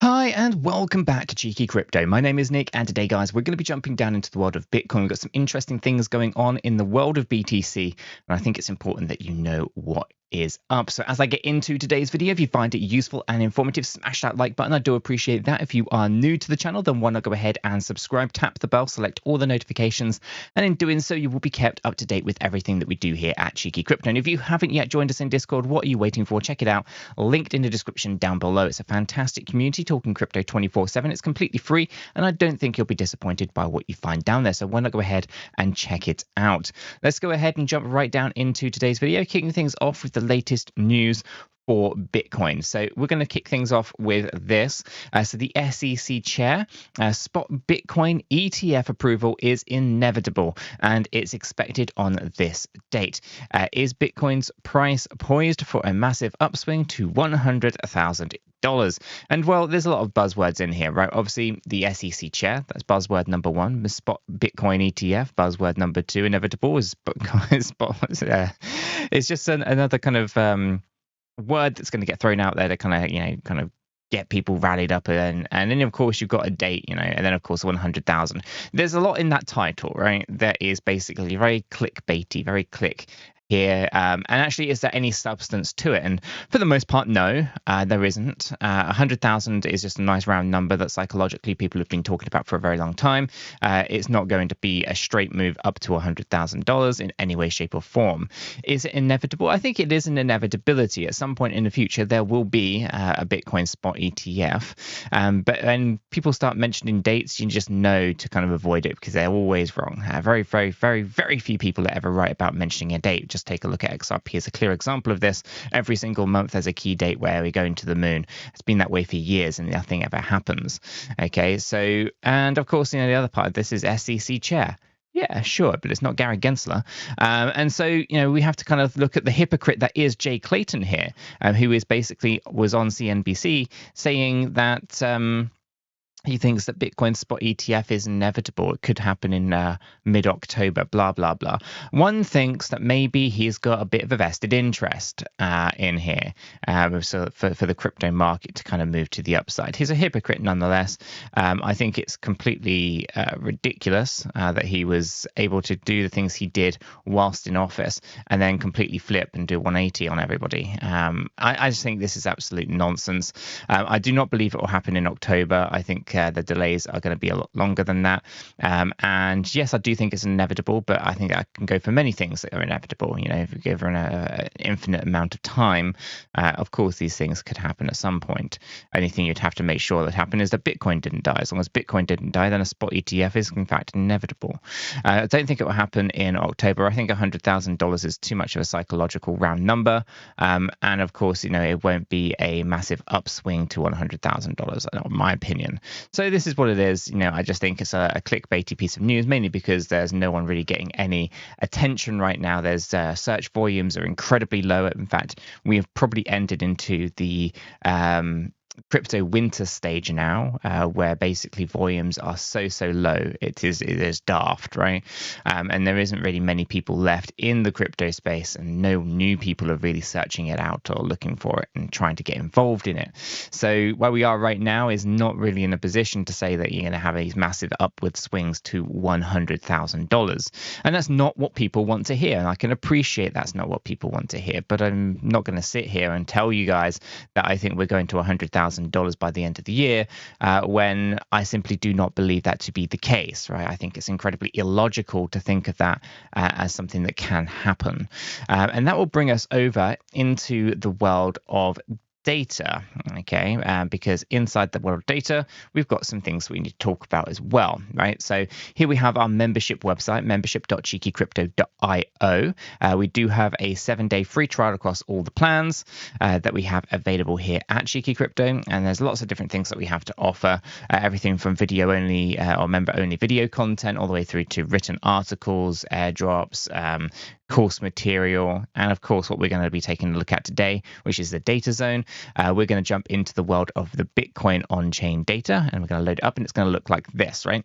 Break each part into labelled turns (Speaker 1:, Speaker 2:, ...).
Speaker 1: Hi and welcome back to Cheeky Crypto. My name is Nick, and today, guys, we're going to be jumping down into the world of Bitcoin. We've got some interesting things going on in the world of BTC, and I think it's important that you know what is up. So as I get into today's video, if you find it useful and informative, smash that like button. I do appreciate that. If you are new to the channel, then why not go ahead and subscribe, tap the bell, select all the notifications, and in doing so, you will be kept up to date with everything that we do here at Cheeky Crypto. And if you haven't yet joined us in Discord, what are you waiting for? Check it out, linked in the description down below. It's a fantastic community talking crypto 24/7. It's completely free, and I don't think you'll be disappointed by what you find down there. So why not go ahead and check it out? Let's go ahead and jump right down into today's video, kicking things off with the latest news for Bitcoin. So we're going to kick things off with this. So the SEC chair, spot Bitcoin ETF approval is inevitable, and it's expected on this date. Is Bitcoin's price poised for a massive upswing to $100,000? And well, there's a lot of buzzwords in here, right? Obviously, the SEC chair, that's buzzword number one. The spot Bitcoin ETF, buzzword number two. Inevitable is it's just another kind of word that's going to get thrown out there to kind of get people rallied up, and then of course you've got a date, and then of course 100,000. There's a lot in that title, right? That is basically very clickbaity, very click here, and actually, is there any substance to it? And for the most part, no, there isn't. 100,000 is just a nice round number that psychologically people have been talking about for a very long time. It's not going to be a straight move up to $100,000 in any way, shape, or form. Is it inevitable? I think it is an inevitability. At some point in the future, there will be a Bitcoin spot ETF, but when people start mentioning dates, you just know to kind of avoid it because they're always wrong. Very, very, very, very few people that ever write about mentioning a date. Just take a look at XRP as a clear example of this. Every single month there's a key date where we go into the moon. It's been that way for years and nothing ever happens. Okay, so, and of course, the other part of this is SEC chair. Yeah, sure, but it's not 𝗕𝗘𝗪𝗔𝗠𝗠𝗘. And so, we have to kind of look at the hypocrite that is Jay Clayton here, who is basically was on CNBC saying that he thinks that Bitcoin spot ETF is inevitable. It could happen in mid-October, blah, blah, blah. One thinks that maybe he's got a bit of a vested interest in here so for the crypto market to kind of move to the upside. He's a hypocrite nonetheless. I think it's completely ridiculous that he was able to do the things he did whilst in office and then completely flip and do 180 on everybody. I just think this is absolute nonsense. I do not believe it will happen in October. I think the delays are going to be a lot longer than that. And yes, I do think it's inevitable, but I think I can go for many things that are inevitable. If you give an infinite amount of time, of course, these things could happen at some point. Only thing you'd have to make sure that happen is that Bitcoin didn't die. As long as Bitcoin didn't die, then a spot ETF is in fact inevitable. I don't think it will happen in October. I think $100,000 is too much of a psychological round number. And of course, it won't be a massive upswing to $100,000, in my opinion. So this is what it is. I just think it's a clickbaity piece of news, mainly because there's no one really getting any attention right now. There's search volumes are incredibly low. In fact, we have probably entered into the crypto winter stage now, where basically volumes are so low. It is daft, right? And there isn't really many people left in the crypto space, and no new people are really searching it out or looking for it and trying to get involved in it. So where we are right now is not really in a position to say that you're going to have these massive upward swings to $100,000, and that's not what people want to hear. And I can appreciate that's not what people want to hear, but I'm not going to sit here and tell you guys that I think we're going to $100,000 by the end of the year, when I simply do not believe that to be the case, right? I think it's incredibly illogical to think of that as something that can happen. And that will bring us over into the world of data, okay, because inside the world of data, we've got some things we need to talk about as well, right? So here we have our membership website, membership.cheekycrypto.io. We do have a 7-day free trial across all the plans that we have available here at Cheeky Crypto, and there's lots of different things that we have to offer, everything from video only or member only video content all the way through to written articles, airdrops, course material, and of course what we're going to be taking a look at today, which is the data zone. We're going to jump into the world of the Bitcoin on-chain data, and we're going to load it up, and it's going to look like this, right?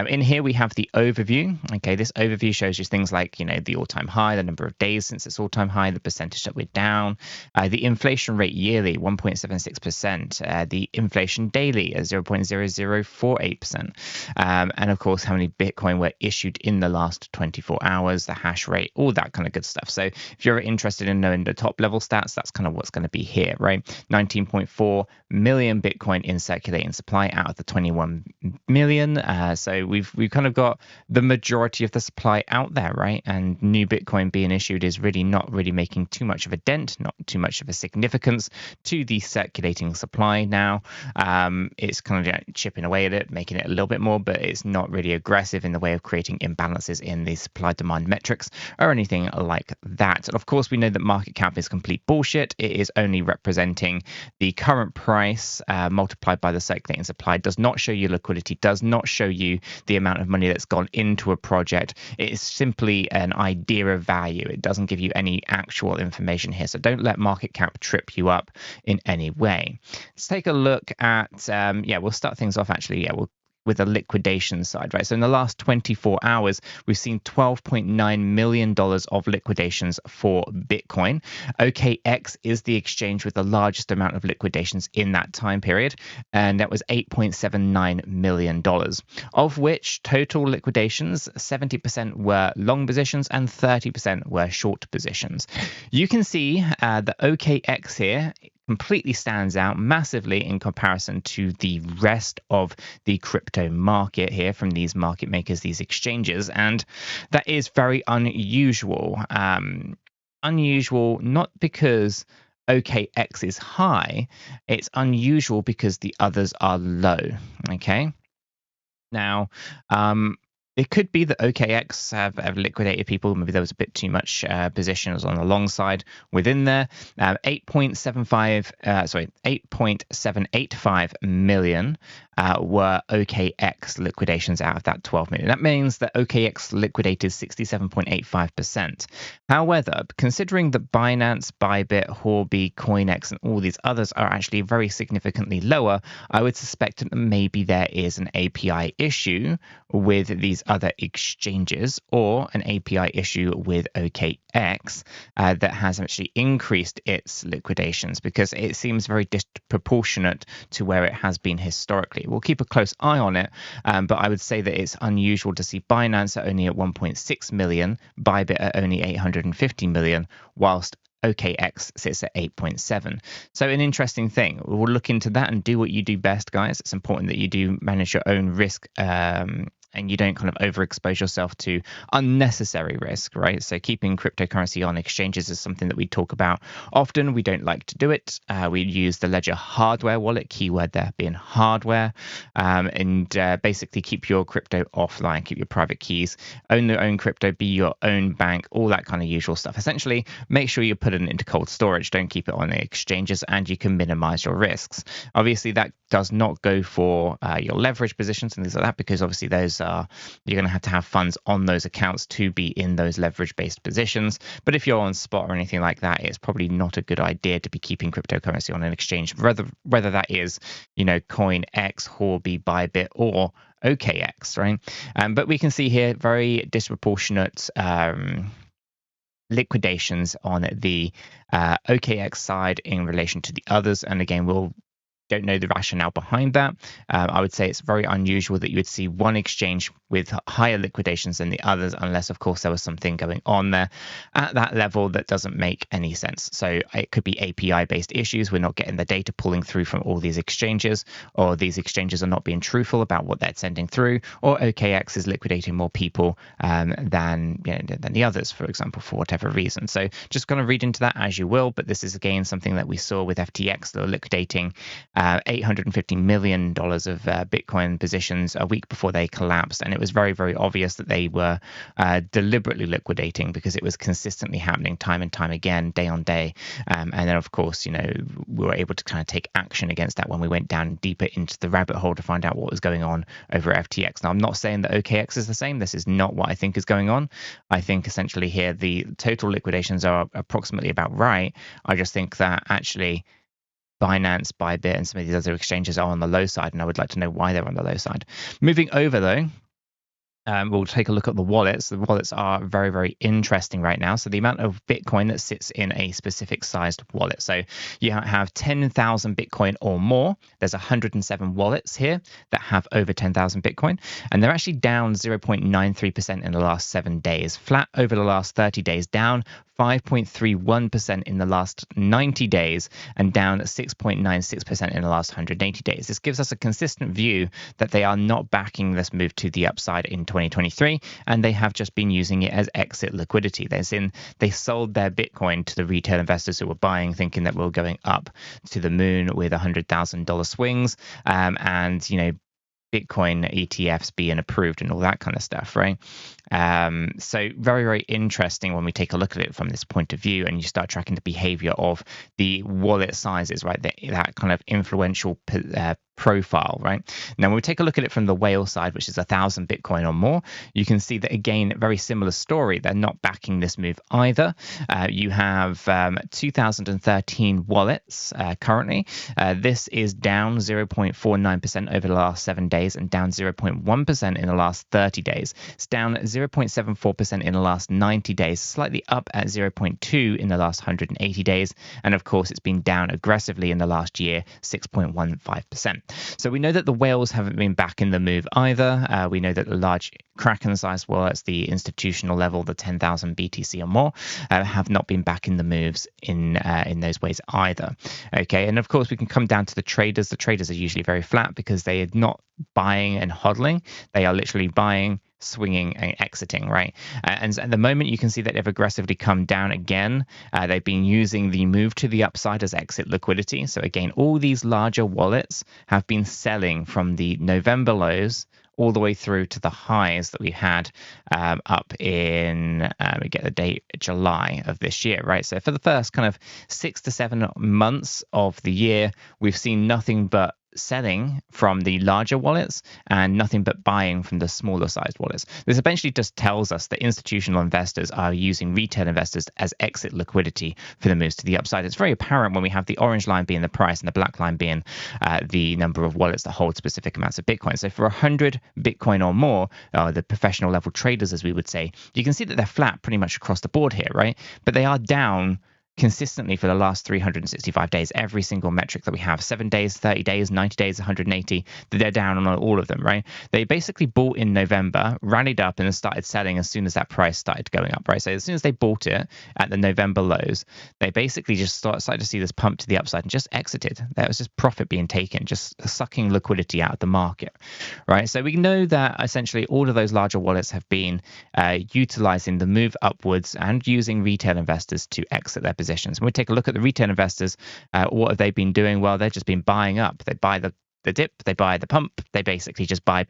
Speaker 1: In here we have the overview. Okay, this overview shows you things like, you know, the all-time high, the number of days since its all-time high, the percentage that we're down, the inflation rate yearly 1.76%, the inflation daily at 0.0048%, and of course how many Bitcoin were issued in the last 24 hours, the hash rate, all that kind of good stuff. So if you're interested in knowing the top level stats, that's kind of what's going to be here, right? 19.4 million Bitcoin in circulating supply out of the 21 million. So we've kind of got the majority of the supply out there, right? And new Bitcoin being issued is really not really making too much of a dent, not too much of a significance to the circulating supply now. It's kind of chipping away at it, making it a little bit more, but it's not really aggressive in the way of creating imbalances in the supply demand metrics or anything like that. And of course, we know that market cap is complete bullshit. It is only representing the current price multiplied by the circulating supply. It does not show you liquidity, does not show you the amount of money that's gone into a project. It is simply an idea of value. It doesn't give you any actual information here. So don't let market cap trip you up in any way. Let's take a look at, we'll start things off actually, with the liquidation side, right? So in the last 24 hours, we've seen $12.9 million of liquidations for Bitcoin. OKX is the exchange with the largest amount of liquidations in that time period, and that was $8.79 million, of which total liquidations, 70% were long positions and 30% were short positions. You can see the OKX here completely stands out massively in comparison to the rest of the crypto market here from these market makers, these exchanges, and that is very unusual. Unusual not because OKX is high, it's unusual because the others are low. Okay, now it could be that OKX have liquidated people. Maybe there was a bit too much positions on the long side within there. 8.785 million were OKX liquidations out of that 12 million. That means that OKX liquidated 67.85%. However, considering that Binance, Bybit, 𝗕𝗘𝗪, CoinEx, and all these others are actually very significantly lower, I would suspect that maybe there is an API issue with these other exchanges, or an API issue with OKX that has actually increased its liquidations, because it seems very disproportionate to where it has been historically. We'll keep a close eye on it, but I would say that it's unusual to see Binance at only at 1.6 million, Bybit at only 850 million, whilst OKX sits at 8.7. So an interesting thing. We'll look into that and do what you do best, guys. It's important that you do manage your own risk and you don't kind of overexpose yourself to unnecessary risk, right? So keeping cryptocurrency on exchanges is something that we talk about often. We don't like to do it. We use the Ledger hardware wallet, keyword there being hardware, and basically keep your crypto offline, keep your private keys, own your own crypto, be your own bank, all that kind of usual stuff. Essentially, make sure you put it into cold storage. Don't keep it on the exchanges, and you can minimize your risks. Obviously, that does not go for your leverage positions and things like that, because obviously those are, you're going to have funds on those accounts to be in those leverage based positions. But if you're on spot or anything like that, it's probably not a good idea to be keeping cryptocurrency on an exchange, whether that is, you know, CoinEx, 𝗕𝗃𝗪, Bybit, or OKX, right? But we can see here very disproportionate liquidations on the OKX side in relation to the others. And again, we'll don't know the rationale behind that. I would say it's very unusual that you would see one exchange with higher liquidations than the others, unless, of course, there was something going on there at that level that doesn't make any sense. So it could be API-based issues. We're not getting the data pulling through from all these exchanges, or these exchanges are not being truthful about what they're sending through, or OKX is liquidating more people than the others, for example, for whatever reason. So just kind of read into that as you will. But this is, again, something that we saw with FTX. They were liquidating $850 million of Bitcoin positions a week before they collapsed. And it was very, very obvious that they were deliberately liquidating because it was consistently happening time and time again, day on day. And then, of course, we were able to kind of take action against that when we went down deeper into the rabbit hole to find out what was going on over FTX. Now, I'm not saying that OKX is the same. This is not what I think is going on. I think essentially here the total liquidations are approximately about right. I just think that actually Binance, Bybit, and some of these other exchanges are on the low side, and I would like to know why they're on the low side. Moving over, though, we'll take a look at the wallets. The wallets are very, very interesting right now. So the amount of Bitcoin that sits in a specific sized wallet. So you have 10,000 Bitcoin or more. There's 107 wallets here that have over 10,000 Bitcoin, and they're actually down 0.93% in the last 7 days. Flat over the last 30 days, down 5.31% in the last 90 days, and down 6.96% in the last 180 days. This gives us a consistent view that they are not backing this move to the upside in 2023, and they have just been using it as exit liquidity. They sold their Bitcoin to the retail investors who were buying, thinking that we're going up to the moon with $100,000 swings, and Bitcoin ETFs being approved and all that kind of stuff, right? So very, very interesting when we take a look at it from this point of view, and you start tracking the behavior of the wallet sizes, right? That kind of influential profile, right? Now, when we take a look at it from the whale side, which is 1,000 Bitcoin or more, you can see that, again, very similar story. They're not backing this move either. You have 2013 wallets currently. This is down 0.49% over the last 7 days and down 0.1% in the last 30 days. It's down 0.74% in the last 90 days, slightly up at 0.2 in the last 180 days. And of course, it's been down aggressively in the last year, 6.15%. So we know that the whales haven't been back in the move either. We know that the large Kraken-sized wallets, the institutional level, the 10,000 BTC or more, have not been back in the moves in those ways either. Okay, and of course we can come down to the traders. The traders are usually very flat because they are not buying and hodling. They are literally buying, swinging, and exiting, right? And at the moment you can see that they've aggressively come down again. They've been using the move to the upside as exit liquidity. So again, all these larger wallets have been selling from the November lows all the way through to the highs that we had up in, we get the date, July of this year, right? So for the first kind of 6 to 7 months of the year, we've seen nothing but selling from the larger wallets and nothing but buying from the smaller sized wallets. This eventually just tells us that institutional investors are using retail investors as exit liquidity for the moves to the upside. It's very apparent when we have the orange line being the price and the black line being the number of wallets that hold specific amounts of Bitcoin. So for 100 Bitcoin or more, the professional level traders, as we would say, you can see that they're flat pretty much across the board here, right? But they are down consistently for the last 365 days, every single metric that we have, 7 days, 30 days, 90 days, 180, they're down on all of them, right? They basically bought in November, rallied up, and then started selling as soon as that price started going up, right? So as soon as they bought it at the November lows, they basically just started to see this pump to the upside and just exited. That was just profit being taken, just sucking liquidity out of the market, right? So we know that essentially all of those larger wallets have been utilizing the move upwards and using retail investors to exit their positions. When we take a look at the retail investors, what have they been doing? Well, they've just been buying up. They buy the dip, they buy the pump, they basically just buy.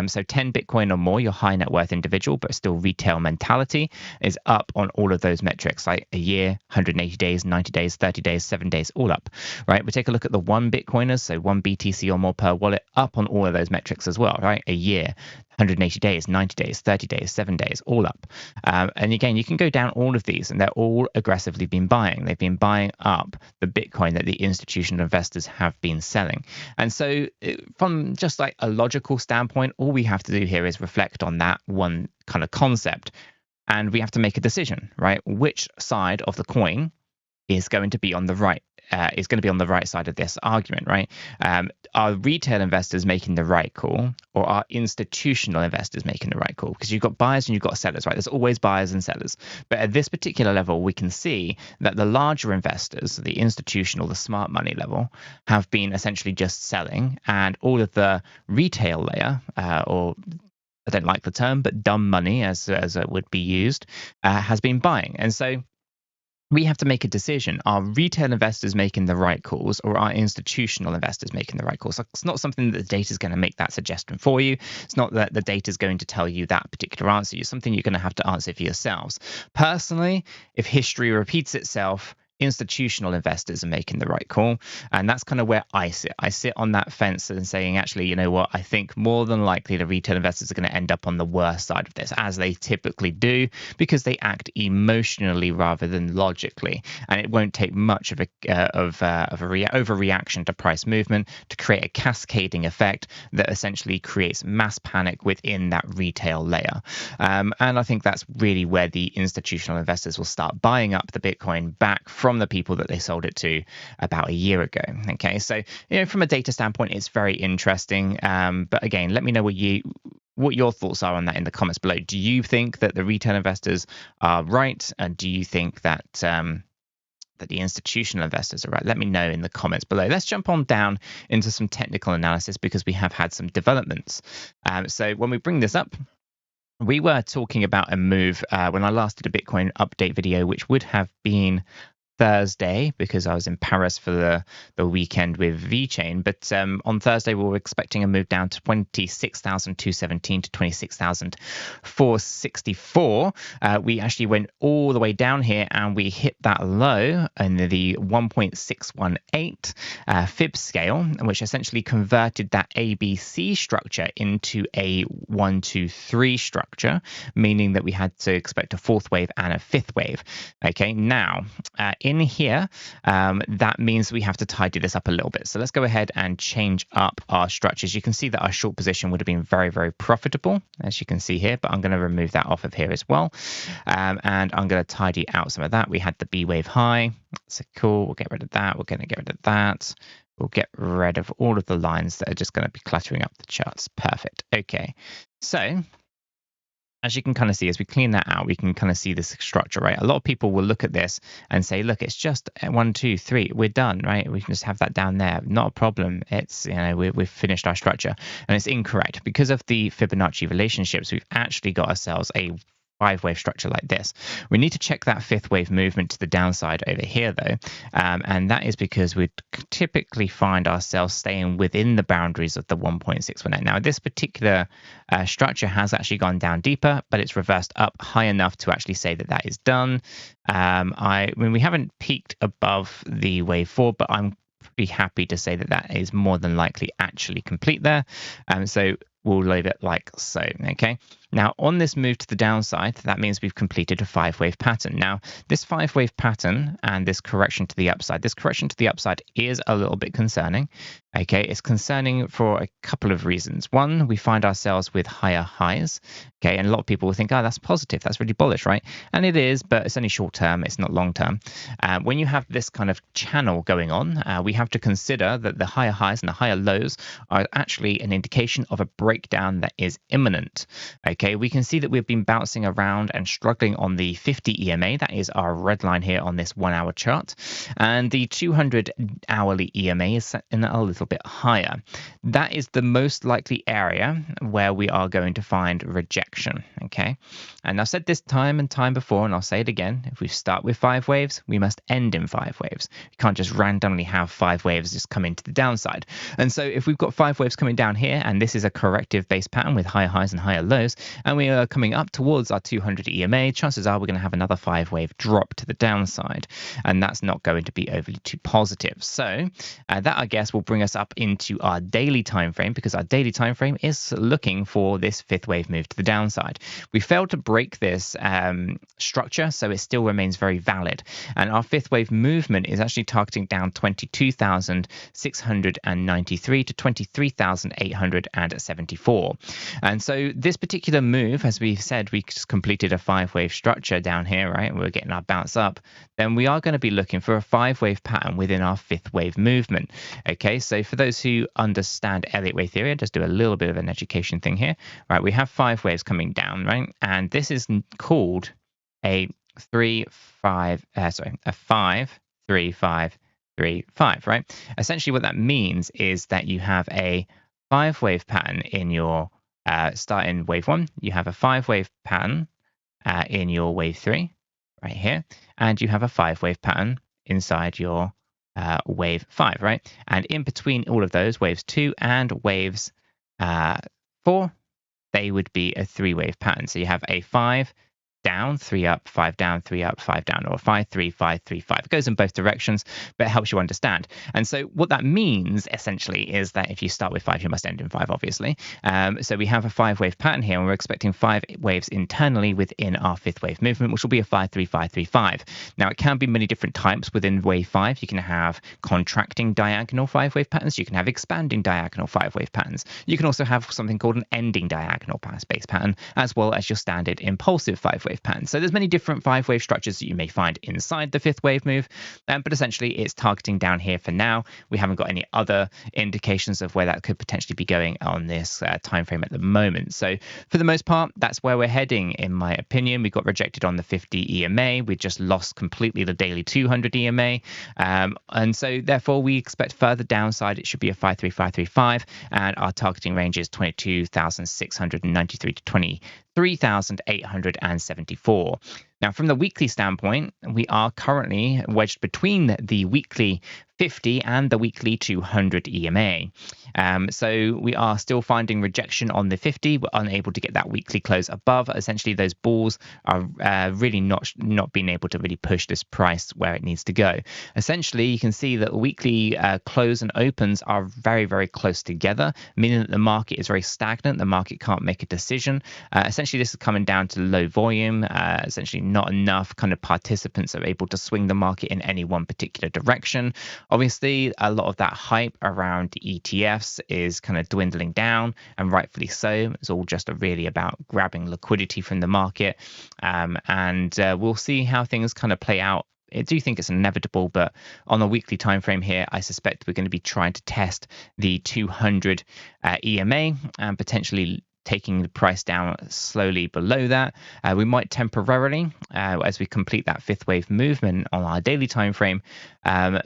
Speaker 1: So 10 Bitcoin or more, your high net worth individual, but still retail mentality, is up on all of those metrics, like a year, 180 days, 90 days, 30 days, 7 days, all up, right? We take a look at the 1 Bitcoiners, so 1 BTC or more per wallet, up on all of those metrics as well, right? A year, 180 days, 90 days, 30 days, 7 days, all up. And again, you can go down all of these and they're all aggressively been buying. They've been buying up the Bitcoin that the institutional investors have been selling. And so from just like a logical standpoint, all we have to do here is reflect on that one kind of concept. And we have to make a decision, right? Which side of the coin is going to be on the right side of this argument, right? Are retail investors making the right call, or are institutional investors making the right call? Because you've got buyers and you've got sellers, right? There's always buyers and sellers. But at this particular level, we can see that the larger investors, the institutional, the smart money level, have been essentially just selling, and all of the retail layer, or I don't like the term, but dumb money as it would be used, has been buying. And so we have to make a decision. Are retail investors making the right calls, or are institutional investors making the right calls? So it's not something that the data is going to make that suggestion for you. It's not that the data is going to tell you that particular answer. It's something you're going to have to answer for yourselves. Personally, if history repeats itself, institutional investors are making the right call. And that's kind of where I sit. I sit on that fence and saying, actually, you know what? I think more than likely the retail investors are going to end up on the worst side of this, as they typically do, because they act emotionally rather than logically. And it won't take much of a overreaction to price movement to create a cascading effect that essentially creates mass panic within that retail layer. And I think that's really where the institutional investors will start buying up the Bitcoin back from the people that they sold it to about a year ago. Okay, so from a data standpoint, it's very interesting. But again, let me know what your thoughts are on that in the comments below. Do you think that the retail investors are right? And do you think that that the institutional investors are right? Let me know in the comments below. Let's jump on down into some technical analysis because we have had some developments. So when we bring this up, we were talking about a move when I last did a Bitcoin update video, which would have been Thursday, because I was in Paris for the weekend with VeChain. But on Thursday, we were expecting a move down to 26,217 to 26,464. We actually went all the way down here and we hit that low in the 1.618 fib scale, which essentially converted that ABC structure into a 1, 2, 3 structure, meaning that we had to expect a fourth wave and a fifth wave. Okay, now in here, that means we have to tidy this up a little bit. So let's go ahead and change up our structures. You can see that our short position would have been very, very profitable, as you can see here, but I'm going to remove that off of here as well. And I'm going to tidy out some of that. We had the B wave high. So cool. We'll get rid of that. We're going to get rid of that. We'll get rid of all of the lines that are just going to be cluttering up the charts. Perfect. Okay. So as you can kind of see, as we clean that out, we can kind of see this structure, right? A lot of people will look at this and say, look, it's just 1, 2, 3, we're done, right? We can just have that down there. Not a problem. It's, we've finished our structure. And it's incorrect. Because of the Fibonacci relationships, we've actually got ourselves a 5-wave structure like this. We need to check that 5th wave movement to the downside over here though, and that is because we typically find ourselves staying within the boundaries of the 1.618. Now this particular structure has actually gone down deeper, but it's reversed up high enough to actually say that that is done. I mean, we haven't peaked above the wave 4, but I'm pretty happy to say that that is more than likely actually complete there. So we'll leave it like so. Okay. Now, on this move to the downside, that means we've completed a 5-wave pattern. Now, this 5-wave pattern and this correction to the upside is a little bit concerning. Okay, it's concerning for a couple of reasons. One, we find ourselves with higher highs. Okay, and a lot of people will think, oh, that's positive, that's really bullish, right? And it is, but it's only short term, it's not long term. When you have this kind of channel going on, we have to consider that the higher highs and the higher lows are actually an indication of a breakdown that is imminent. Okay, we can see that we've been bouncing around and struggling on the 50 EMA. That is our red line here on this 1-hour chart. And the 200 hourly EMA is set in a little bit higher. That is the most likely area where we are going to find rejection. Okay, and I've said this time and time before, and I'll say it again. If we start with 5 waves, we must end in 5 waves. You can't just randomly have 5 waves just come into the downside. And so if we've got 5 waves coming down here, and this is a corrective base pattern with higher highs and higher lows, and we are coming up towards our 200 EMA, chances are we're going to have another 5-wave drop to the downside, and that's not going to be overly too positive. So that, I guess, will bring us up into our daily time frame, because our daily time frame is looking for this 5th wave move to the downside. We failed to break this structure, so it still remains very valid, and our 5th wave movement is actually targeting down 22,693 to 23,874. And so this particular move, as we've said, we just completed a 5-wave structure down here, right? We're getting our bounce up. Then we are going to be looking for a 5-wave pattern within our 5th wave movement. Okay, so for those who understand Elliott wave theory, I'll just do a little bit of an education thing here. Right, we have 5 waves coming down, right? And this is called a 5 3 5 3 5, right? Essentially what that means is that you have a 5-wave pattern in your start in wave 1, you have a 5-wave pattern in your wave 3, right here, and you have a 5-wave pattern inside your wave 5, right? And in between all of those, waves 2 and waves 4, they would be a 3-wave pattern. So you have a 5 down, 3 up, 5 down, 3 up, 5 down, or 5, 3, 5, 3, 5. It goes in both directions, but it helps you understand. And so what that means essentially is that if you start with 5, you must end in 5, obviously. So we have a 5-wave pattern here, and we're expecting 5 waves internally within our 5th wave movement, which will be a 5, 3, 5, 3, 5. Now, it can be many different types within wave 5. You can have contracting diagonal 5-wave patterns. You can have expanding diagonal 5-wave patterns. You can also have something called an ending diagonal space pattern, as well as your standard impulsive 5-wave pattern. So there's many different 5-wave structures that you may find inside the 5th wave move, but essentially it's targeting down here for now. We haven't got any other indications of where that could potentially be going on this time frame at the moment. So for the most part, that's where we're heading, in my opinion. We got rejected on the 50 EMA. We just lost completely the daily 200 EMA. And so therefore we expect further downside. It should be a 53535, and our targeting range is 22,693 to 23,874. Now, from the weekly standpoint, we are currently wedged between the weekly 50 and the weekly 200 EMA. So we are still finding rejection on the 50. We're unable to get that weekly close above. Essentially, those balls are really not being able to really push this price where it needs to go. Essentially, you can see that weekly close and opens are very, very close together, meaning that the market is very stagnant. The market can't make a decision. Essentially, this is coming down to low volume. Essentially, not enough kind of participants are able to swing the market in any one particular direction. Obviously, a lot of that hype around ETFs is kind of dwindling down, and rightfully so. It's all just really about grabbing liquidity from the market, and we'll see how things kind of play out. I do think it's inevitable, but on a weekly time frame here, I suspect we're going to be trying to test the 200 EMA and potentially taking the price down slowly below that. We might temporarily, as we complete that 5th wave movement on our daily time frame,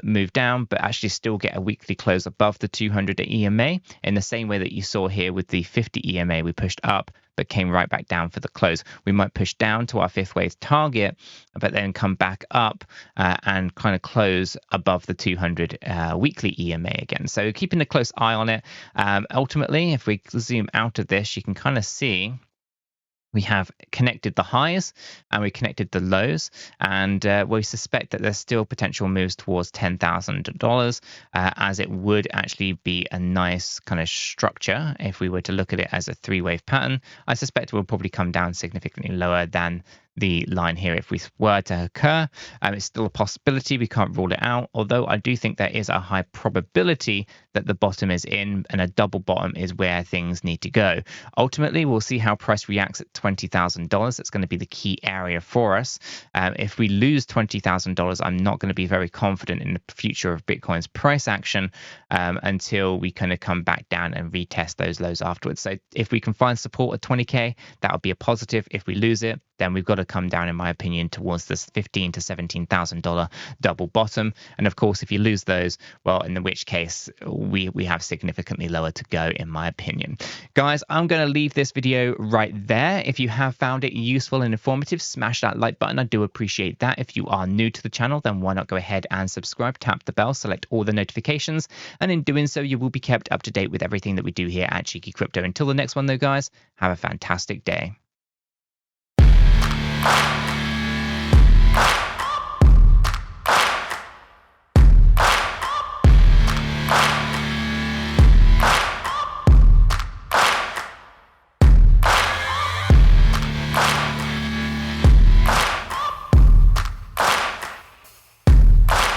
Speaker 1: move down, but actually still get a weekly close above the 200 EMA in the same way that you saw here with the 50 EMA. We pushed up but came right back down for the close. We might push down to our 5th wave target, but then come back up and kind of close above the 200 weekly EMA again. So keeping a close eye on it. Ultimately, if we zoom out of this, you can kind of see we have connected the highs and we connected the lows, and we suspect that there's still potential moves towards $10,000, as it would actually be a nice kind of structure if we were to look at it as a 3-wave pattern. I suspect it will probably come down significantly lower than the line here if we were to occur. It's still a possibility. We can't rule it out, although I do think there is a high probability that the bottom is in and a double bottom is where things need to go. Ultimately, we'll see how price reacts at $20,000. That's going to be the key area for us. If we lose $20,000, I'm not going to be very confident in the future of Bitcoin's price action until we kind of come back down and retest those lows afterwards. So if we can find support at 20K, that would be a positive. If we lose it, then we've got to come down, in my opinion, towards this $15,000 to $17,000 double bottom. And of course, if you lose those, well, in which case we have significantly lower to go, in my opinion. Guys, I'm going to leave this video right there. If you have found it useful and informative, smash that like button. I do appreciate that. If you are new to the channel, then why not go ahead and subscribe, tap the bell, select all the notifications. And in doing so, you will be kept up to date with everything that we do here at Cheeky Crypto. Until the next one, though, guys, have a fantastic day.